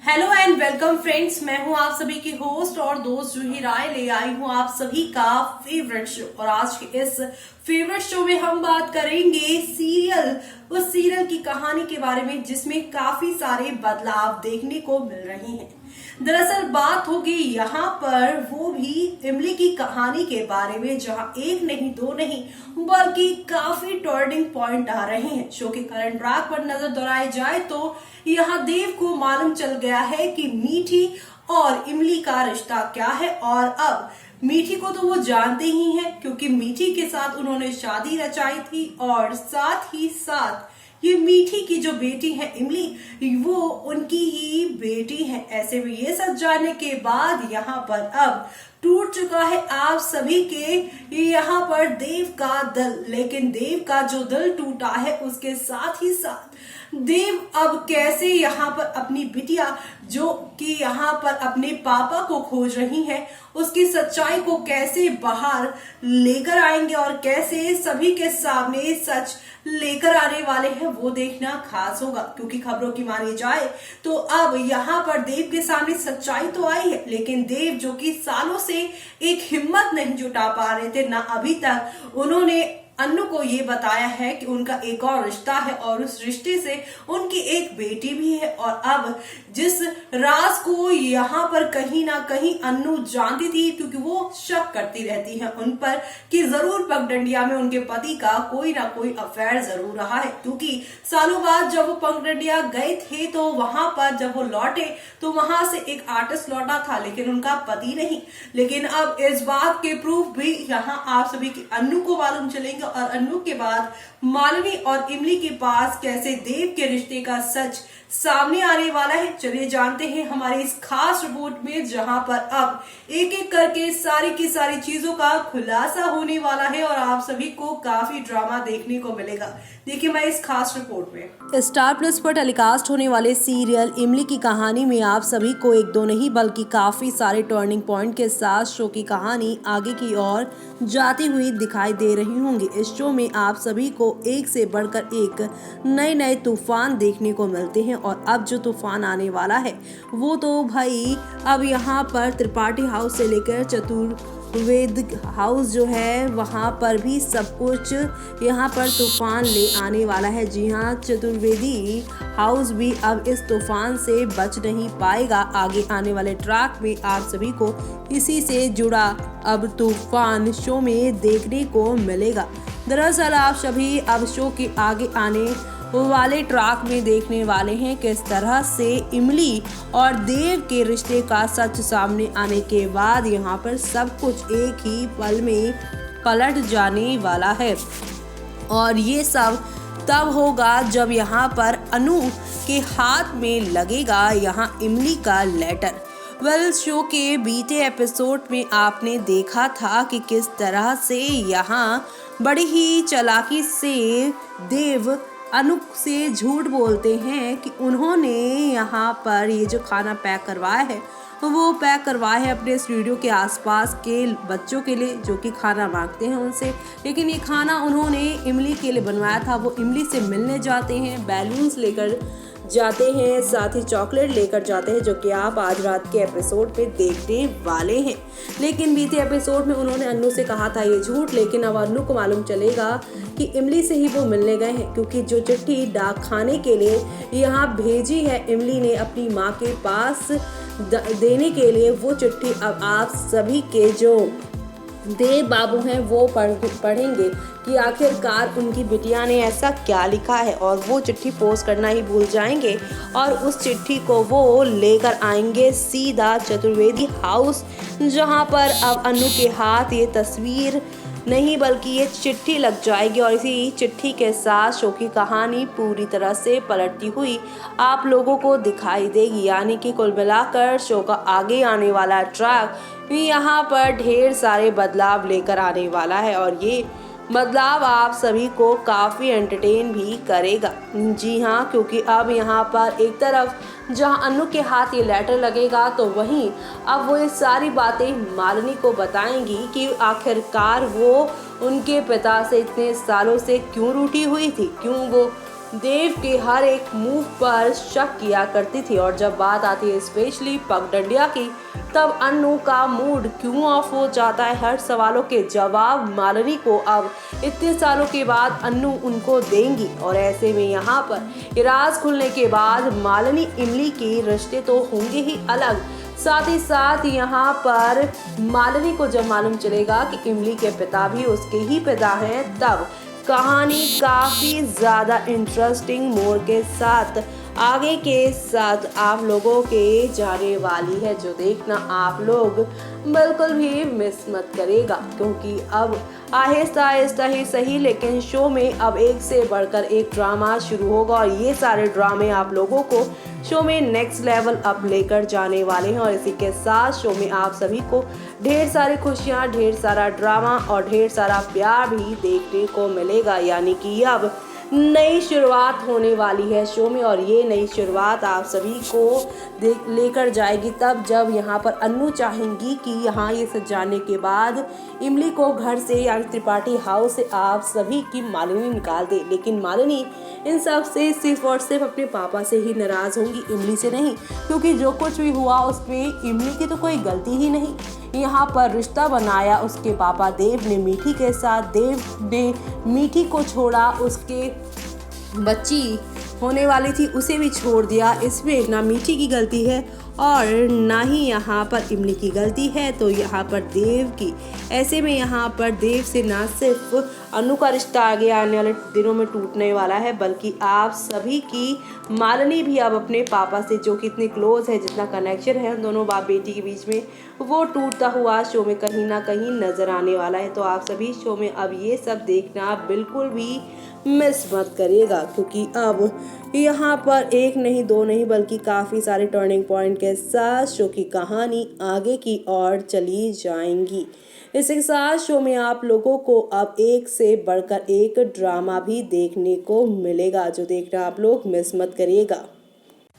Hello and welcome friends, मैं हूं आप सभी की होस्ट और दोस्त जूही राय। ले आई हूं आप सभी का फेवरेट शो। और आज के इस फेवरेट शो में हम बात करेंगे उस सीरियल की कहानी के बारे में जिसमें काफी सारे बदलाव देखने को मिल रहे हैं। दरअसल बात होगी यहाँ पर वो भी इमली की कहानी के बारे में, जहाँ एक नहीं दो नहीं बल्कि काफी टर्निंग पॉइंट आ रहे हैं। शो के करंट ट्रैक पर नजर दौड़ाई जाए तो यहाँ देव को मालूम चल गया है कि मीठी और इमली का रिश्ता क्या है। और अब मीठी को तो वो जानते ही हैं क्योंकि मीठी के साथ उन्होंने शादी रचाई थी और साथ ही साथ ये मीठी की जो बेटी है इमली, वो उनकी ही बेटी है। ऐसे में ये सब जानने के बाद यहाँ पर अब टूट चुका है आप सभी के यहाँ पर देव का दिल। लेकिन देव का जो दिल टूटा है उसके साथ ही साथ देव अब कैसे यहाँ पर अपनी बिटिया जो कि यहाँ पर अपने पापा को खोज रही है उसकी सच्चाई को कैसे बाहर लेकर आएंगे और कैसे सभी के सामने सच लेकर आने वाले हैं, वो देखना खास होगा। क्योंकि खबरों की मानी जाए तो अब यहाँ पर देव के सामने सच्चाई तो आई है, लेकिन देव जो कि सालों से एक हिम्मत नहीं जुटा पा रहे थे, ना अभी तक उन्होंने अन्नू को ये बताया है कि उनका एक और रिश्ता है और उस रिश्ते से उनकी एक बेटी भी है। और अब जिस राज को यहाँ पर कहीं ना कहीं अन्नू जानती थी, क्योंकि वो शक करती रहती है उन पर कि जरूर पगडंडिया में उनके पति का कोई ना कोई अफेयर जरूर रहा है। क्योंकि सालों बाद जब वो पगडंडिया गए थे तो वहां पर जब वो लौटे तो वहां से एक आर्टिस्ट लौटा था, लेकिन उनका पति नहीं। लेकिन अब इस बात के प्रूफ भी यहाँ आप सभी की अन्नू को मालूम चलेंगे और अन्नू के बाद मालवी और इमली के पास कैसे देव के रिश्ते का सच सामने आने वाला है। चलिए जानते हैं हमारी इस खास रिपोर्ट में, जहां पर अब एक एक करके सारी की सारी चीजों का खुलासा होने वाला है और आप सभी को काफी ड्रामा देखने को मिलेगा। देखिए मैं इस खास रिपोर्ट में स्टार प्लस पर टेलीकास्ट होने वाले सीरियल इमली की कहानी में आप सभी को एक दो नहीं बल्कि काफी सारे टर्निंग पॉइंट के साथ शो की कहानी आगे की ओर जाती हुई दिखाई दे रही होंगी। इस शो में आप सभी को एक से बढ़कर एक नए नए तूफान देखने को मिलते हैं और अब जो तूफान आने वाला है वो तो भाई अब यहाँ पर त्रिपाठी हाउस से लेकर चतुर्वेद हाउस जो है वहाँ पर भी सब कुछ यहाँ पर तूफान ले आने वाला है। जी हाँ, चतुर्वेदी हाउस भी अब इस तूफान से बच नहीं पाएगा। आगे आने वाले ट्रैक में आप सभी को इसी से जुड़ा अब तूफान शो में देखने को मिलेगा। दरअसल आप सभी अब शो के आगे आने वाले ट्रैक में देखने वाले हैं किस तरह से इमली और देव के रिश्ते का सच सामने आने के बाद यहाँ पर सब कुछ एक ही पल में पलट जाने वाला है। और ये सब तब होगा जब यहाँ पर अनु के हाथ में लगेगा यहाँ इमली का लेटर। शो के बीते एपिसोड में आपने देखा था कि किस तरह से यहाँ बड़ी ही चालाकी से देव अनु से झूठ बोलते हैं कि उन्होंने यहाँ पर ये जो खाना पैक करवाया है वो पैक करवाया है अपने स्टूडियो के आसपास के बच्चों के लिए जो कि खाना मांगते हैं उनसे। लेकिन ये खाना उन्होंने इमली के लिए बनवाया था। वो इमली से मिलने जाते हैं, बैलून्स लेकर जाते हैं, साथ ही चॉकलेट लेकर जाते हैं, जो कि आप आज रात के एपिसोड पे देखने वाले हैं। लेकिन बीते एपिसोड में उन्होंने अन्नू से कहा था ये झूठ, लेकिन अब अन्नू को मालूम चलेगा कि इमली से ही वो मिलने गए हैं, क्योंकि जो चिट्ठी डाक खाने के लिए यहाँ भेजी है इमली ने अपनी माँ के पास देने के लिए, वो चिट्ठी अब आप सभी के जो देव बाबू हैं वो पढ़ेंगे कि आखिरकार उनकी बिटिया ने ऐसा क्या लिखा है, और वो चिट्ठी पोस्ट करना ही भूल जाएंगे और उस चिट्ठी को वो लेकर आएंगे सीधा चतुर्वेदी हाउस, जहां पर अब अनु के हाथ ये तस्वीर नहीं बल्कि ये चिट्ठी लग जाएगी और इसी चिट्ठी के साथ शो की कहानी पूरी तरह से पलटती हुई आप लोगों को दिखाई देगी। यानी कि कुल मिलाकर शो का आगे आने वाला ट्रैक यहाँ पर ढेर सारे बदलाव लेकर आने वाला है और ये बदलाव आप सभी को काफ़ी एंटरटेन भी करेगा। जी हाँ, क्योंकि अब यहाँ पर एक तरफ जहाँ अनु के हाथ ये लेटर लगेगा तो वहीं अब वो ये सारी बातें मालिनी को बताएंगी कि आखिरकार वो उनके पिता से इतने सालों से क्यों रूठी हुई थी, क्यों वो देव के हर एक मूव पर शक किया करती थी। और जब बात आती है स्पेशली पगडंडिया की, तब अन्नू का मूड क्यों ऑफ हो जाता है। हर सवालों के जवाब मालिनी को अब इतने सालों के बाद अन्नू उनको देंगी। और ऐसे में यहाँ पर ये राज खुलने के बाद मालिनी इमली के रिश्ते तो होंगे ही अलग, साथ ही साथ यहाँ पर मालिनी को जब मालूम चलेगा कि इमली के पिता भी उसके ही पिता हैं, तब कहानी काफी ज्यादा इंटरेस्टिंग मोड़ के साथ आगे के साथ आप लोगों के जाने वाली है, जो देखना आप लोग बिल्कुल भी मिस मत करेगा। क्योंकि अब आहिस्ता आहिस्ता ही सही, लेकिन शो में अब एक से बढ़कर एक ड्रामा शुरू होगा और ये सारे ड्रामे आप लोगों को शो में नेक्स्ट लेवल अप लेकर जाने वाले हैं। और इसी के साथ शो में आप सभी को ढेर सारी खुशियां, ढेर सारा ड्रामा और ढेर सारा प्यार भी देखने को मिलेगा। यानी कि अब नई शुरुआत होने वाली है शो में, और ये नई शुरुआत आप सभी को लेकर जाएगी तब जब यहाँ पर अन्नू चाहेंगी कि यहाँ ये सब जानने के बाद इमली को घर से या त्रिपाठी हाउस से आप सभी की मालिनी निकाल दे। लेकिन मालिनी इन सब से सिर्फ और सिर्फ अपने पापा से ही नाराज होंगी, इमली से नहीं, क्योंकि जो कुछ भी हुआ उसमें इमली की तो कोई गलती ही नहीं। यहाँ पर रिश्ता बनाया उसके पापा देव ने मीठी के साथ, देव ने मीठी को छोड़ा, उसके बच्ची होने वाली थी उसे भी छोड़ दिया। इसमें ना मीठी की गलती है और ना ही यहाँ पर इमली की गलती है, तो यहाँ पर देव की। ऐसे में यहाँ पर देव से ना सिर्फ अनु का रिश्ता आगे आने वाले दिनों में टूटने वाला है, बल्कि आप सभी की मालिनी भी अब अपने पापा से, जो कि इतनी क्लोज है, जितना कनेक्शन है उन दोनों बाप बेटी के बीच में, वो टूटता हुआ शो में कहीं ना कहीं नजर आने वाला है। तो आप सभी शो में अब ये सब देखना बिल्कुल भी मिस मत करिएगा, क्योंकि अब यहाँ पर एक नहीं दो नहीं बल्कि काफ़ी सारे टर्निंग पॉइंट के साथ शो की कहानी आगे की ओर चली जाएंगी। इसके साथ शो में आप लोगों को अब एक से बढ़कर एक ड्रामा भी देखने को मिलेगा, जो देखना आप लोग मिस मत करिएगा।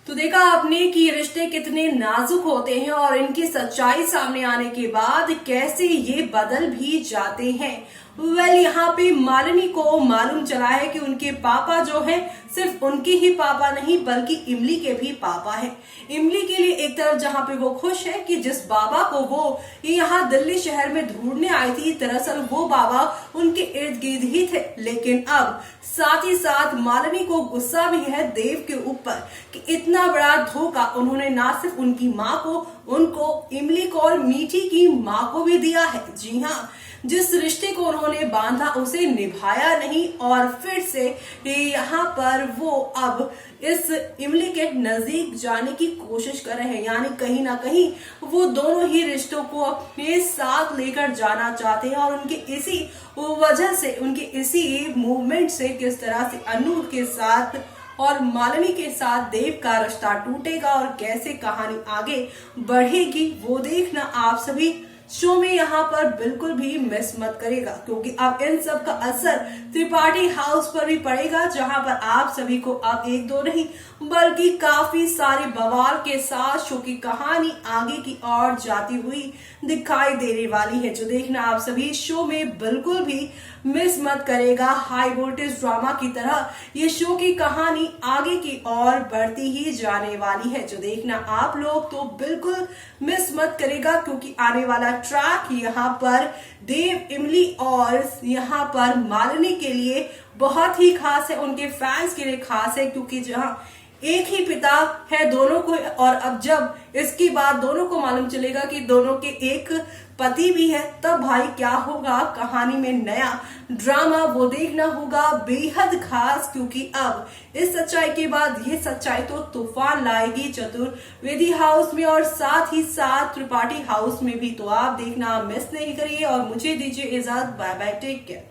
तो देखा आपने कि रिश्ते कितने नाजुक होते हैं और इनकी सच्चाई सामने आने के बाद कैसे ये बदल भी जाते हैं। यहाँ पे मालिनी को मालूम चला है कि उनके पापा जो हैं सिर्फ उनके ही पापा नहीं बल्कि इमली के भी पापा हैं। इमली के लिए एक तरफ जहाँ पे वो खुश है कि जिस बाबा को वो यहाँ दिल्ली शहर में ढूंढने आई थी, दरअसल वो बाबा उनके इर्द गिर्द ही थे। लेकिन अब साथ ही साथ मालिनी को गुस्सा भी है देव के ऊपर कि इतना बड़ा धोखा उन्होंने ना सिर्फ उनकी माँ को, उनको, इमली को और मीठी की माँ को भी दिया है। जी हाँ, जिस रिश्ते को उन्होंने बांधा उसे निभाया नहीं और फिर से यहाँ पर वो अब इस इमली के नजदीक जाने की कोशिश कर रहे हैं। यानी कहीं ना कहीं वो दोनों ही रिश्तों को अपने साथ लेकर जाना चाहते हैं और उनके इसी वजह से, उनके इसी मूवमेंट से किस तरह से अनु के साथ और मालिनी के साथ देव का रिश्ता टूटेगा और कैसे कहानी आगे बढ़ेगी, वो देखना आप सभी शो में यहाँ पर बिल्कुल भी मिस मत करेगा। क्योंकि अब इन सब का असर त्रिपाठी हाउस पर भी पड़ेगा, जहाँ पर आप सभी को अब एक दो नहीं बल्कि काफी सारे बवाल के साथ शो की कहानी आगे की ओर जाती हुई दिखाई देने वाली है, जो देखना आप सभी शो में बिल्कुल भी मिस मत करेगा। हाई वोल्टेज ड्रामा की तरह ये शो की कहानी आगे की ओर बढ़ती ही जाने वाली है, जो देखना आप लोग तो बिल्कुल मिस मत करेगा। क्योंकि आने वाला ट्रैक यहाँ पर देव, इमली और यहाँ पर मालिनी के लिए बहुत ही खास है, उनके फैंस के लिए खास है। क्योंकि जहाँ एक ही पिता है दोनों को, और अब जब इसकी बात दोनों को मालूम चलेगा कि दोनों के एक पति भी है, तब भाई क्या होगा कहानी में नया ड्रामा, वो देखना होगा बेहद खास। क्योंकि अब इस सच्चाई के बाद ये सच्चाई तो तूफान लाएगी चतुर्वेदी हाउस में और साथ ही साथ त्रिपाठी हाउस में भी। तो आप देखना मिस नहीं करिए और मुझे दीजिए इजाजत। Bye bye, take care.